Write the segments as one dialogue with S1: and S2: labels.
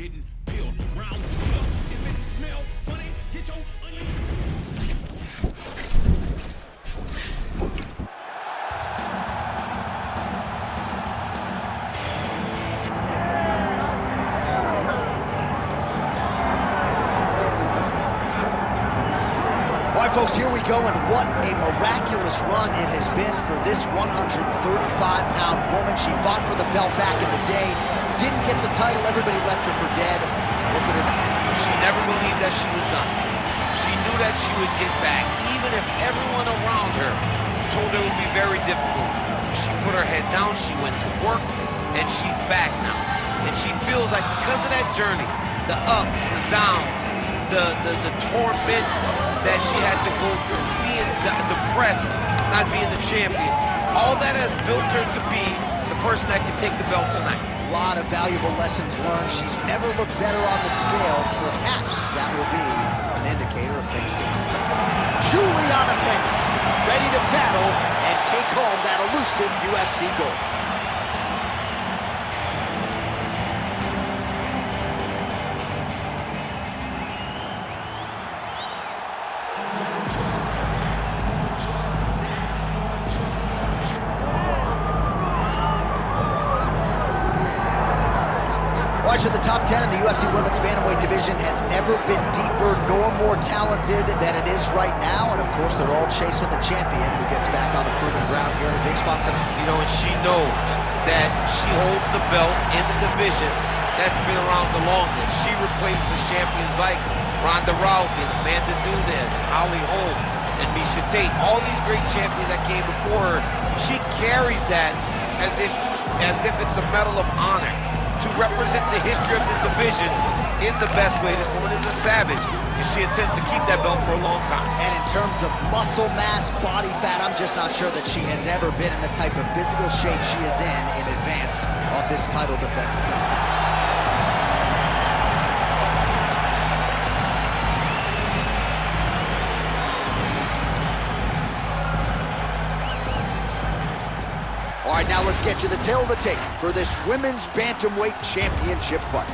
S1: getting peeled round the hill. If it smell funny, get your onion.
S2: All right, folks, here we go, and what a miraculous run it has been for this 135-pound woman. She fought for the belt back in the day, didn't get the title, everybody left her for dead. Look at her now.
S3: She never believed that she was done. She knew that she would get back, even if everyone around her told her it would be very difficult. She put her head down, she went to work, and she's back now. And she feels like because of that journey, the ups, the downs, the torment that she had to go through, being depressed, not being the champion, all that has built her to be the person that can take the belt tonight.
S2: A lot of valuable lessons learned. She's never looked better on the scale. Perhaps that will be an indicator of things to come. Juliana Pena, ready to battle and take home that elusive UFC gold. So the top 10 in the UFC Women's Bantamweight division has never been deeper nor more talented than it is right now. And of course, they're all chasing the champion who gets back on the proven ground here in a big spot tonight.
S3: You know, and she knows that she holds the belt in the division that's been around the longest. She replaces champions like Ronda Rousey, Amanda Nunes, Holly Holm, and Miesha Tate. All these great champions that came before her, she carries that as if it's a medal of honor to represent the history of this division in the best way. This woman is a savage, and she intends to keep that belt for a long time.
S2: And in terms of muscle mass, body fat, I'm just not sure that she has ever been in the type of physical shape she is in advance of this title defense tonight. All right, now let's get to the tail of the tape for this women's bantamweight championship fight.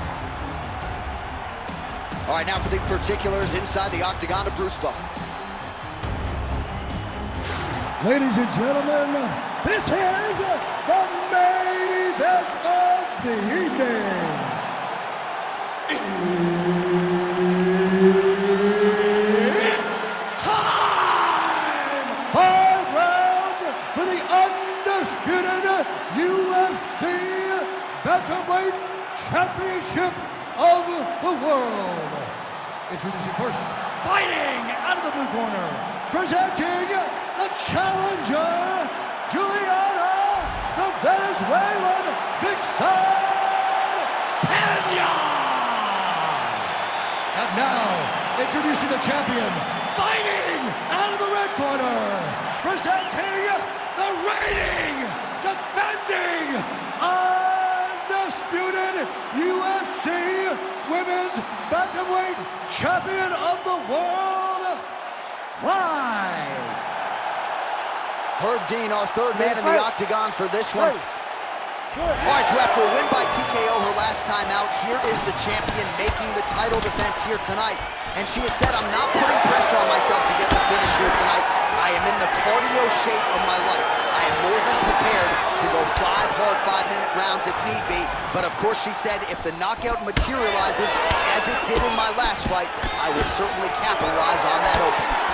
S2: All right, now for the particulars inside the octagon of Bruce Buffer.
S4: Ladies and gentlemen, this is the main event of the evening. It's time! 5 rounds for the undisputed UFC Bantamweight Championship of the world. Introducing first, fighting out of the blue corner, presenting the challenger, Juliana, the Venezuelan Vixen Pena. And now, introducing the champion, fighting out of the red corner, presenting the reigning, defending, undisputed UFC Women's Bantamweight Champion of the World, White.
S2: Herb Dean, our third man in the octagon for this one. All right, so after a win by TKO her last time out, here is the champion making the title defense here tonight. And she has said, I'm not putting pressure on myself to get the finish here tonight. I am in the cardio shape of my life. I am more than prepared to go 5 hard 5-minute rounds if need be. But of course, she said, if the knockout materializes as it did in my last fight, I will certainly capitalize on that opening.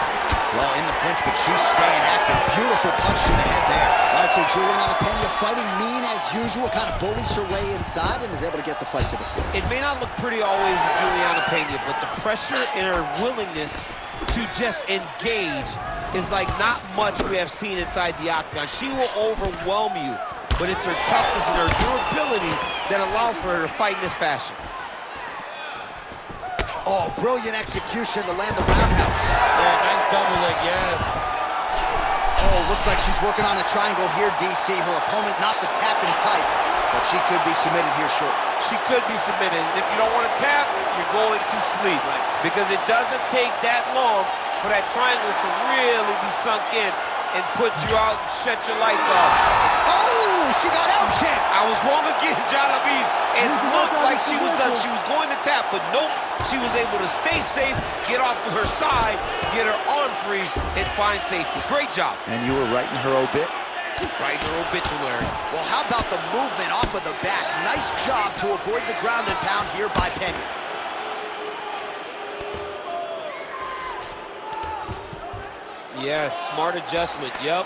S2: Well, in the clinch, but she's staying active. Beautiful punch to the head there. All right, so Juliana Pena fighting mean as usual, kind of bullies her way inside and is able to get the fight to the floor.
S3: It may not look pretty always with Juliana Pena, but the pressure and her willingness to just engage is like not much we have seen inside the octagon. She will overwhelm you, but it's her toughness and her durability that allows for her to fight in this fashion.
S2: Oh, brilliant execution to land the roundhouse.
S3: Yeah, nice double leg, yes.
S2: Oh, looks like she's working on a triangle here, DC. Her opponent not the tapping type, but she could be submitted here short.
S3: She could be submitted. And if you don't want to tap, you're going to sleep.
S2: Right.
S3: Because it doesn't take that long for that triangle to really be sunk in and put you out and shut your lights off.
S2: Oh! Ooh, she got out, champ.
S3: I was wrong again, John. I mean, it looked like she was done. She was going to tap, but nope. She was able to stay safe, get off to her side, get her arm free, and find safety. Great job.
S2: And you were right in her obit.
S3: Right in her obituary.
S2: Well, how about the movement off of the back? Nice job to avoid the ground and pound here by Pena.
S3: Yes, smart adjustment, yep.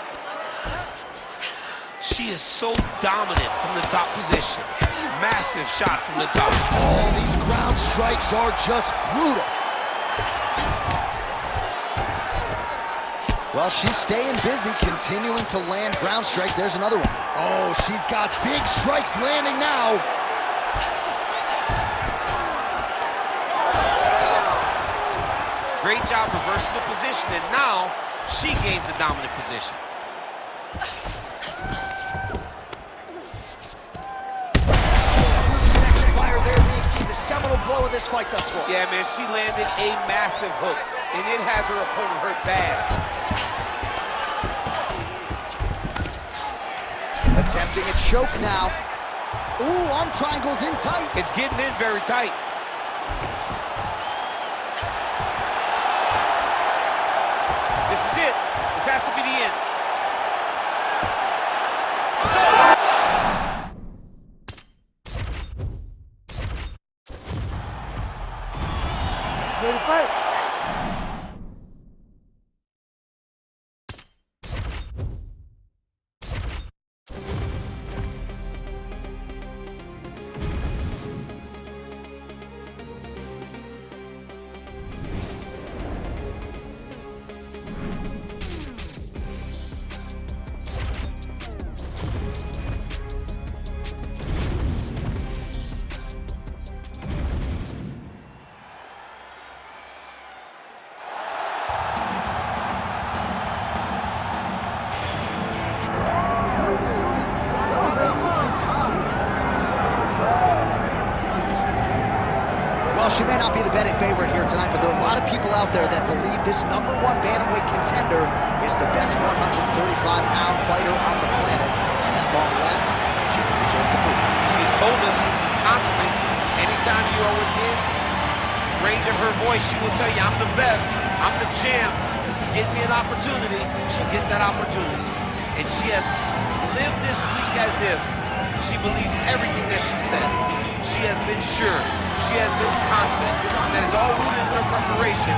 S3: She is so dominant from the top position. Massive shot from the top.
S2: Oh, these ground strikes are just brutal. Well, she's staying busy, continuing to land ground strikes. There's another one. Oh, she's got big strikes landing now.
S3: Great job reversing the position, and now she gains the dominant position.
S2: Connection fire there. We see the seminal blow of this fight thus far.
S3: Yeah, man, she landed a massive hook, and it has her opponent hurt bad.
S2: Attempting a choke now. Ooh, arm triangles in tight.
S3: It's getting in very tight. This is it. This has to be the end. It's over.
S5: Ready to fight?
S2: She may not be the betting favorite here tonight, but there are a lot of people out there that believe this #1 bantamweight contender is the best 135-pound fighter on the planet. And at long last, she gets a chance to prove it.
S3: She's told us constantly, anytime you are within range of her voice, she will tell you, I'm the best, I'm the champ, get me an opportunity. She gets that opportunity. And she has lived this week as if she believes everything that she says. She has been sure. She has been confident. That is all rooted in her preparation,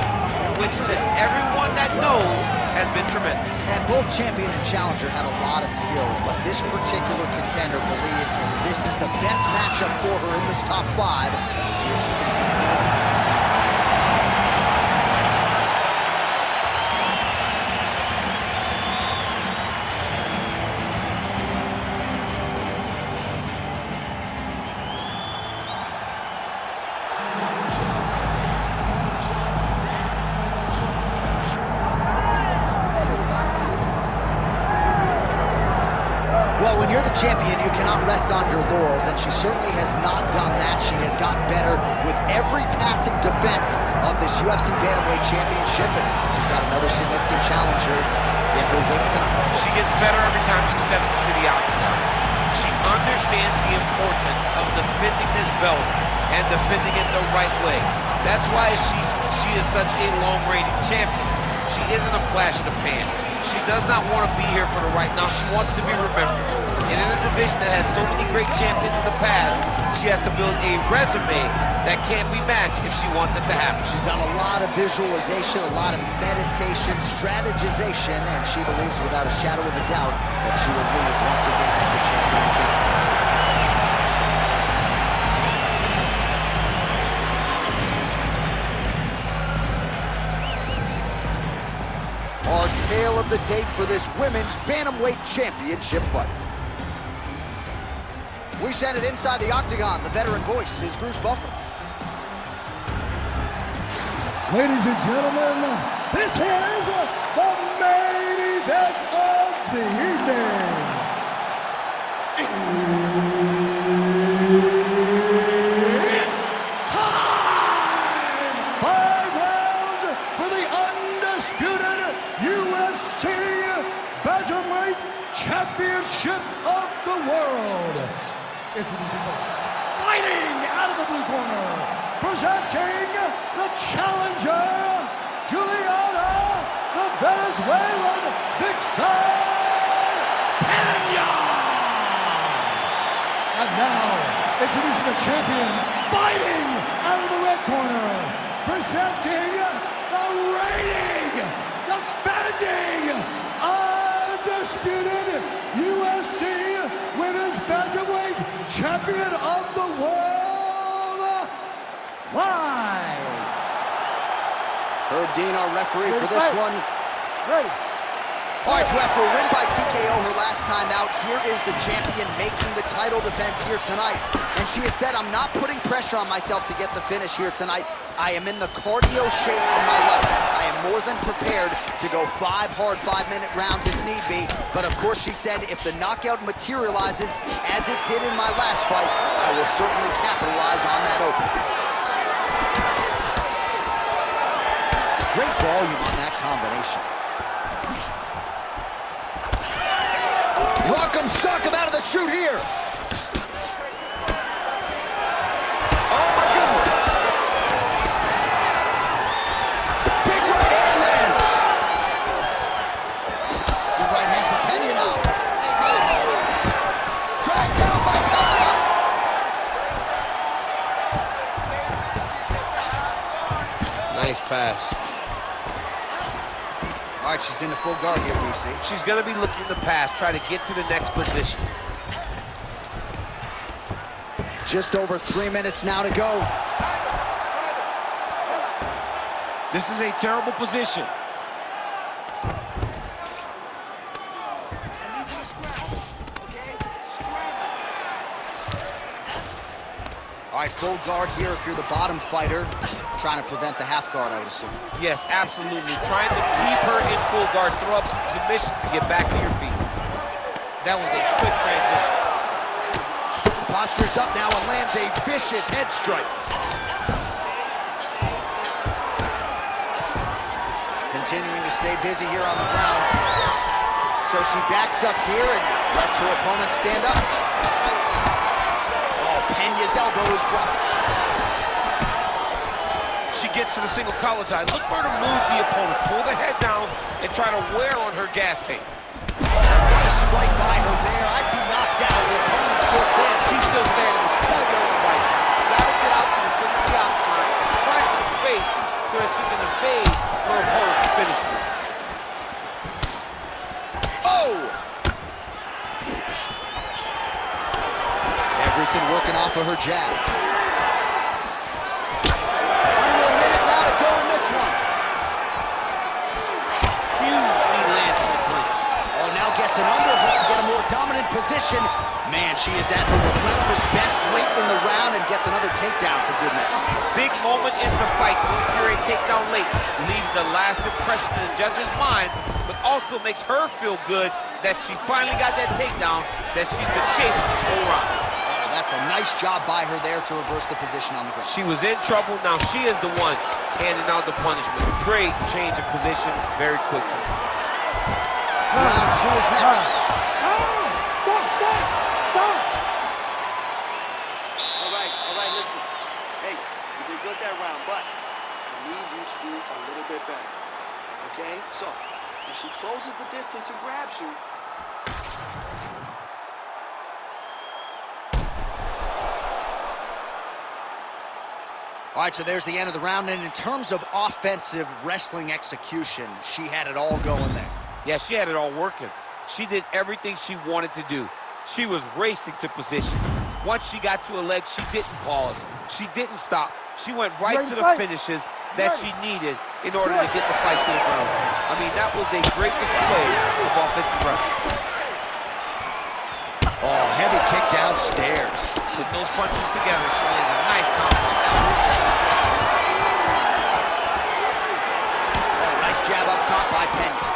S3: which to everyone that knows has been tremendous.
S2: And both champion and challenger have a lot of skills, but this particular contender believes this is the best matchup for her in this top 5. We'll see if she can keep further. Well, when you're the champion, you cannot rest on your laurels, and she certainly has not done that. She has gotten better with every passing defense of this UFC Bantamweight Championship, and she's got another significant challenger in her wing tonight.
S3: She gets better every time she steps into the octagon. She understands the importance of defending this belt and defending it the right way. That's why she is such a long-reigning champion. She isn't a flash in the pan. She does not want to be here for the right now. She wants to be remembered. And in a division that has so many great champions in the past, she has to build a resume that can't be matched if she wants it to happen.
S2: She's done a lot of visualization, a lot of meditation, strategization, and she believes without a shadow of a doubt that she will leave once again as the champion tonight. Our tale of the tape for this women's bantamweight championship fight. We send it inside the octagon. The veteran voice is Bruce Buffer.
S4: Ladies and gentlemen, this is the main event of the evening. It's time! 5 rounds for the undisputed UFC Bantamweight Championship of the World. Introducing first, fighting out of the blue corner, presenting the challenger, Juliana, the Venezuelan Vixen Peña. And now, introducing the champion, fighting out of the red corner, presenting the reigning, defending, undisputed UFC Women's Bantamweight Champion of the World, White.
S2: Herb Dean, our referee for this one.
S5: Ready.
S2: All right, so after a win by TKO her last time out, here is the champion making the title defense here tonight. And she has said, I'm not putting pressure on myself to get the finish here tonight. I am in the cardio shape of my life. I am more than prepared to go 5 hard 5-minute rounds if need be. But of course, she said, if the knockout materializes as it did in my last fight, I will certainly capitalize on that opening. Great volume on that combination. Rock'em sock'em out of the chute here.
S5: Oh my goodness.
S2: Big right hand lands. Good right hand for Peña now. Dragged down by Peña.
S3: Nice pass.
S2: All right, she's in the full guard here, DC.
S3: She's gonna be looking to pass, try to get to the next position.
S2: Just over 3 minutes now to go.
S3: This is a terrible position.
S2: All right, full guard here if you're the bottom fighter. Trying to prevent the half guard, I would assume.
S3: Yes, absolutely. Trying to keep her in full guard, throw up some submission to get back to your feet. That was a slick transition.
S2: Postures up now and lands a vicious head strike. Continuing to stay busy here on the ground. So she backs up here and lets her opponent stand up. Oh, Peña's elbow is blocked.
S3: She gets to the single collar tie. Look for her to move the opponent, pull the head down, and try to wear on her gas tank.
S2: What a strike by her there. I'd be knocked out. The opponent still stands.
S3: She's still standing. She's got to get on the right. She's got to get out to the center of the octagon, find some space so that she can evade her opponent to finish her.
S2: Oh! Everything working off of her jab. Under a minute now to go in this one.
S3: Huge knee lands in the clinch.
S2: Oh, now gets an underhook to get a more dominant position. Man, she is at her relentless best late in the round and gets another takedown for good measure.
S3: Big moment in the fight to secure a takedown late. Leaves the last impression in the judge's mind, but also makes her feel good that she finally got that takedown that she's been chasing this whole round.
S2: That's a nice job by her there to reverse the position on the ground.
S3: She was in trouble. Now she is the one handing out the punishment. Great change of position very quickly.
S2: Round 2 is next.
S5: Stop.
S6: All right, listen. Hey, you did good that round, but I need you to do a little bit better. Okay? So, when she closes the distance and grabs you,
S2: All right, so there's the end of the round, and in terms of offensive wrestling execution, she had it all going there.
S3: Yeah, she had it all working. She did everything she wanted to do. She was racing to position. Once she got to a leg, she didn't pause. She didn't stop. She went right to the finishes that she needed in order to get the fight to the ground. I mean, that was a great display of offensive wrestling.
S2: Oh, heavy kick downstairs.
S3: Putting those punches together, she lands a nice combo.
S2: Oh, nice jab up top by Peña.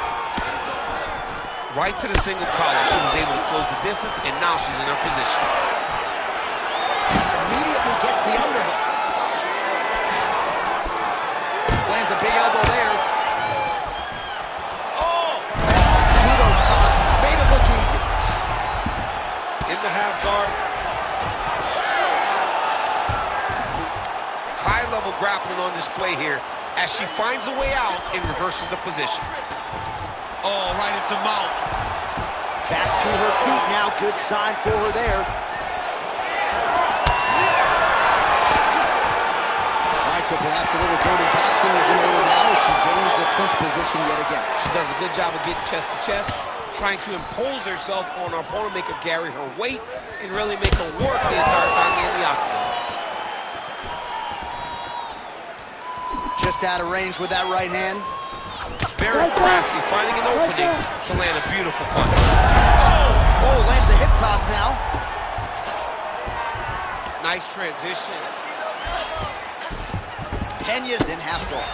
S3: Right to the single collar. She was able to close the distance, and now she's in her position.
S2: Immediately gets the underhook. Lands a big elbow there.
S3: Oh!
S2: Judo toss. Made it look easy.
S3: In the half guard. high-level grappling on display here as she finds a way out and reverses the position. Oh, right into mount.
S2: Back to her feet now. Good sign for her there. All right, so perhaps a little dirty boxing is in order now as she gains the clinch position yet again.
S3: She does a good job of getting chest to chest, trying to impose herself on her opponent, make her carry her weight, and really make her work the entire time in the octagon.
S2: Just out of range with that right hand.
S3: Very crafty, finding an opening to land a beautiful punch.
S2: Oh, lands a hip toss now.
S3: Nice transition.
S2: Pena's in half guard.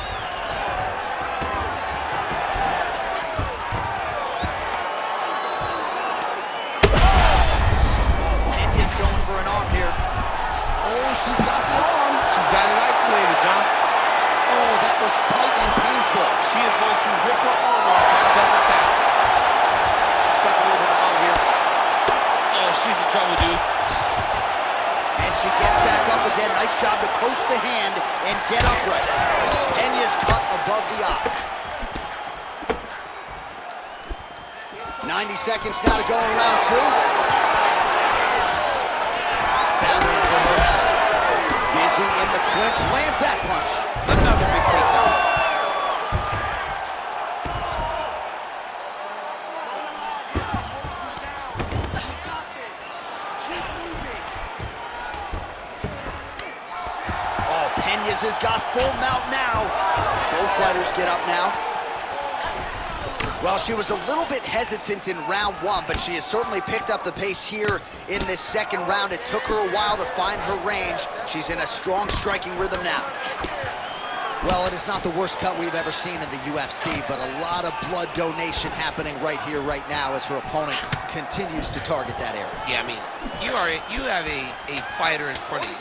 S2: Pena's going for an arm here. Oh, she's got the arm.
S3: She's got it isolated, John.
S2: Oh, that looks tight and painful.
S3: She is going to rip her arm off if she doesn't tap. She's got a little bit of out here. Oh, she's in trouble, dude.
S2: And she gets back up again. Nice job to coast the hand and get upright. Pena's cut above the eye. 90 seconds now to go in round two. Battling for hooks. Busy in the clinch, lands that punch.
S3: Another big takedown.
S2: Oh, Pena's has got full mount now. Both fighters get up now. Well, she was a little bit hesitant in round one, but she has certainly picked up the pace here in this second round. It took her a while to find her range. She's in a strong striking rhythm now. Well, it is not the worst cut we've ever seen in the UFC, but a lot of blood donation happening right here, right now, as her opponent continues to target that area.
S3: Yeah, I mean, you have a fighter in front of you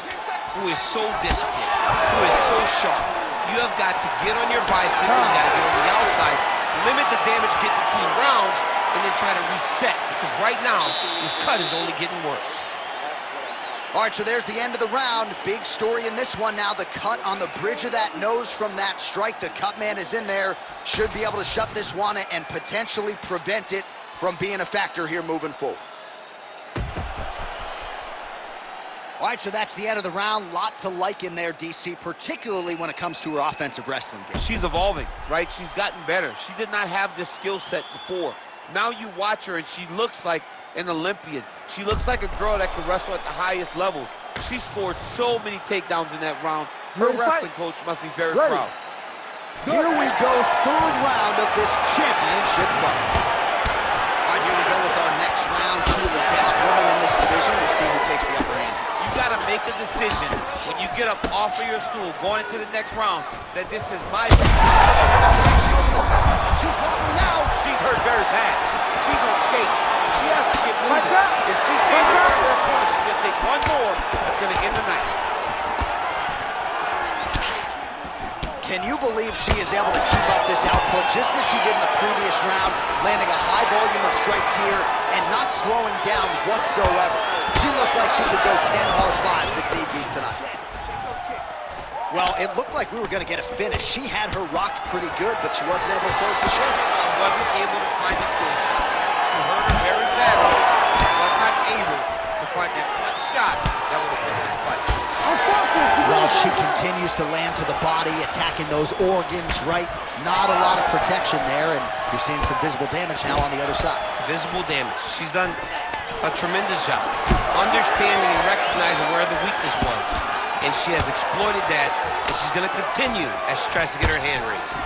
S3: who is so disciplined, who is so sharp. You have got to get on your bicycle, you got to get on the outside, limit the damage, get between rounds, and then try to reset, because right now, this cut is only getting worse.
S2: All right, so there's the end of the round. Big story in this one now. The cut on the bridge of that nose from that strike. The cut man is in there. Should be able to shut this one and potentially prevent it from being a factor here moving forward. All right, so that's the end of the round. Lot to like in there, DC, particularly when it comes to her offensive wrestling game.
S3: She's evolving, right? She's gotten better. She did not have this skill set before. Now you watch her and she looks like an Olympian. She looks like a girl that can wrestle at the highest levels. She scored so many takedowns in that round. Her wrestling coach must be very proud.
S2: Here we go, third round of this championship fight. All right, here we go with our next round. Two of the best women in this division. We'll see who takes the upper hand.
S3: You got to make a decision when you get up off of your stool going into the next round that this is my
S2: She's wobbling now.
S3: She's hurt very bad. She's on skates. She has to get moving. If she stays in front of her opponent, she's going to take one more. That's going to end the night.
S2: Can you believe she is able to keep up this output just as she did in the previous round, landing a high volume of strikes here and not slowing down whatsoever? She looks like she could go 10 hard fives if need be tonight. Well, it looked like we were going to get a finish. She had her rocked pretty good, but she wasn't able to close the show.
S3: She wasn't able to find the finish. She hurt her very badly. She was not able to find that one shot that would have finished the fight.
S2: Well, she continues to land to the body, attacking those organs, right? Not a lot of protection there, and you're seeing some visible damage now on the other side.
S3: Visible damage. She's done a tremendous job understanding and recognizing where the weakness was. And she has exploited that, and she's going to continue as she tries to get her hand raised.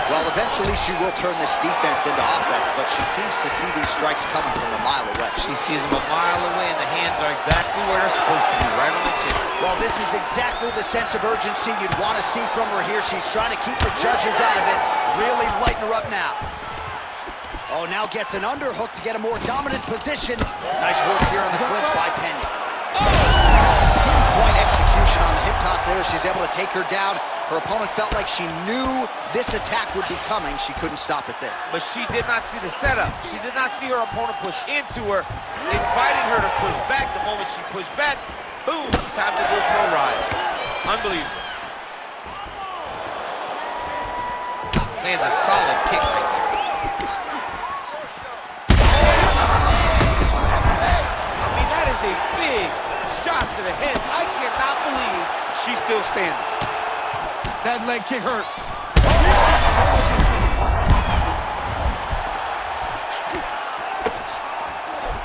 S2: Well, eventually she will turn this defense into offense, but she seems to see these strikes coming from a mile away.
S3: She sees them a mile away, and the hands are exactly where they're supposed to be, right on the chin.
S2: Well, this is exactly the sense of urgency you'd want to see from her here. She's trying to keep the judges out of it, really lighten her up now. Oh, now gets an underhook to get a more dominant position. Nice work here on the clinch by Pena. Pinpoint execution on the hip toss there. She's able to take her down. Her opponent felt like she knew this attack would be coming. She couldn't stop it there.
S3: But she did not see the setup. She did not see her opponent push into her, inviting her to push back. The moment she pushed back, Boom, time to go for a ride. Unbelievable. Lands a solid kick right there. I mean, that is a big shot to the head. I cannot believe she's still standing.
S5: That leg kick hurt.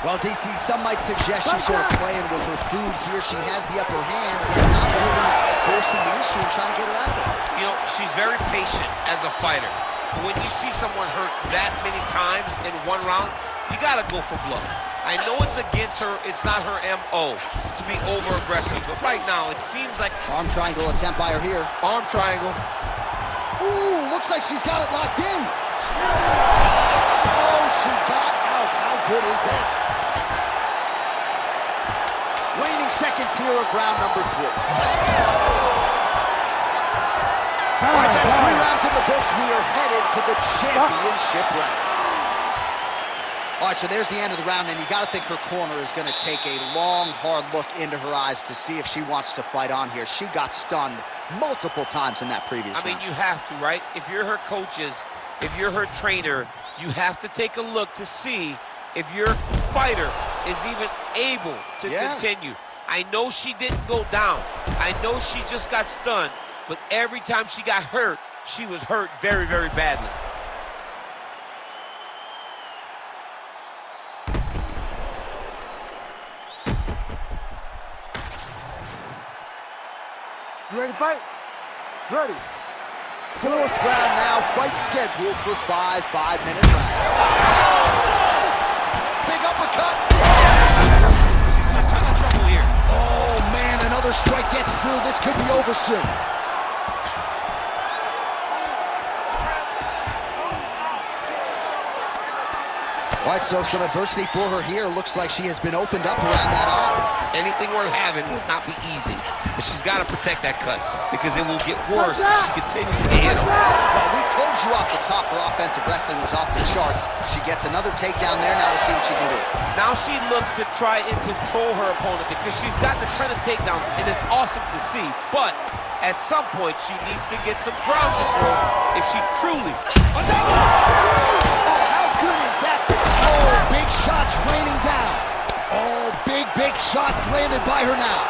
S2: Well, DC, some might suggest she's sort of playing with her food here. She has the upper hand and not really forcing the issue and trying to get her out there.
S3: You know, she's very patient as a fighter. When you see someone hurt that many times in one round, you gotta go for blood. I know it's against her, it's not her MO to be over-aggressive, but right now it seems like...
S2: Arm triangle attempt by her here.
S3: Arm triangle.
S2: Ooh, looks like she's got it locked in. Oh, she got out. How good is that? Waning seconds here of round number 3. All right, that's 3 rounds in the books. We are headed to the championship rounds. All right, so there's the end of the round, and you got to think her corner is going to take a long, hard look into her eyes to see if she wants to fight on here. She got stunned multiple times in that previous round.
S3: I mean, you have to, right? If you're her coaches, if you're her trainer, you have to take a look to see if your fighter is even able to continue. I know she didn't go down. I know she just got stunned, but every time she got hurt, she was hurt very, very badly.
S5: You ready to fight? Ready.
S2: 4th round now, fight scheduled for 5 5-minute rounds. Big uppercut.
S3: She's in a ton of trouble here.
S2: Oh, man, another strike gets through. This could be over soon. All right, so some adversity for her here. Looks like she has been opened up around that arm.
S3: Anything worth having would not be easy, but she's got to protect that cut because it will get worse if she continues to hit him.
S2: Well, we told you off the top her offensive wrestling was off the charts. She gets another takedown there. Now we'll see what she can do.
S3: Now she looks to try and control her opponent because she's got a ton of takedowns, and it's awesome to see. But at some point, she needs to get some ground control if she truly...
S2: Oh, how good is that control? Big shots raining down. Oh, big shots landed by her now.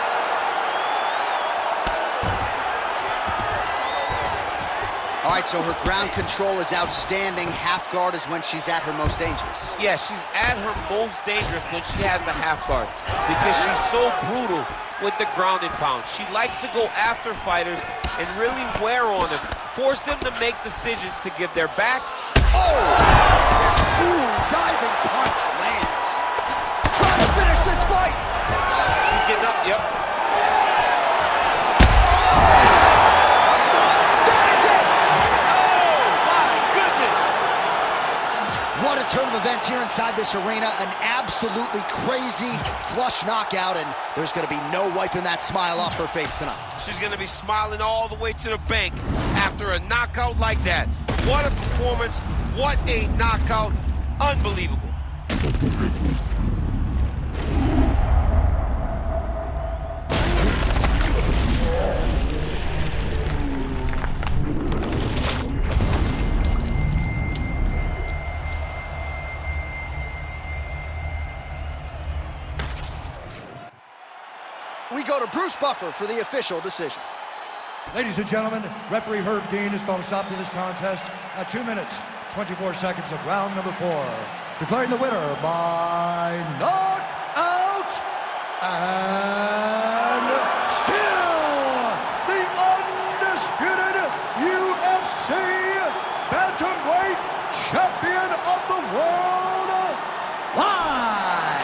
S2: All right, so her ground control is outstanding. Half guard is when she's at her most dangerous.
S3: Yeah, she's at her most dangerous when she has the half guard because she's so brutal with the ground and pound. She likes to go after fighters and really wear on them, force them to make decisions to give their backs.
S2: Oh! Ooh, diving punch lands. Trying to finish this fight.
S3: She's getting up, yep.
S2: That is it!
S3: Oh, my goodness!
S2: What a turn of events here inside this arena. An absolutely crazy flush knockout, and there's going to be no wiping that smile off her face tonight.
S3: She's going to be smiling all the way to the bank after a knockout like that. What a performance. What a knockout. Unbelievable.
S2: We go to Bruce Buffer for the official decision.
S4: Ladies and gentlemen, referee Herb Dean has called a stop to this contest at 2 minutes, 24 seconds of round number 4. Declaring the winner by knockout and still the undisputed UFC bantamweight champion of the world, Light.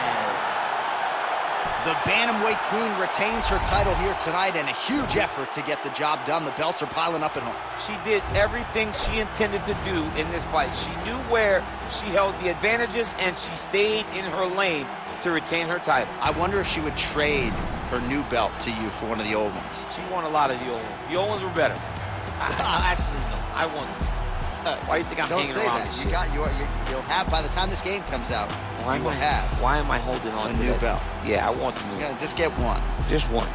S2: The Bantamweight Queen retains her title here tonight in a huge effort to get the job done. The belts are piling up at home.
S3: She did everything she intended to do in this fight. She knew where she held the advantages, and she stayed in her lane to retain her title.
S2: I wonder if she would trade her new belt to you for one of the old ones.
S3: She won a lot of the old ones. The old ones were better. Actually, no, I won them. Why do you think I'm hanging around this shit?
S2: Don't say that. You'll have by the time this game comes out.
S3: Why
S2: you will
S3: am I,
S2: have
S3: why am I holding on
S2: a
S3: to
S2: new
S3: that?
S2: belt.
S3: Yeah, I want the new.
S2: Yeah, just get one.
S3: Just one.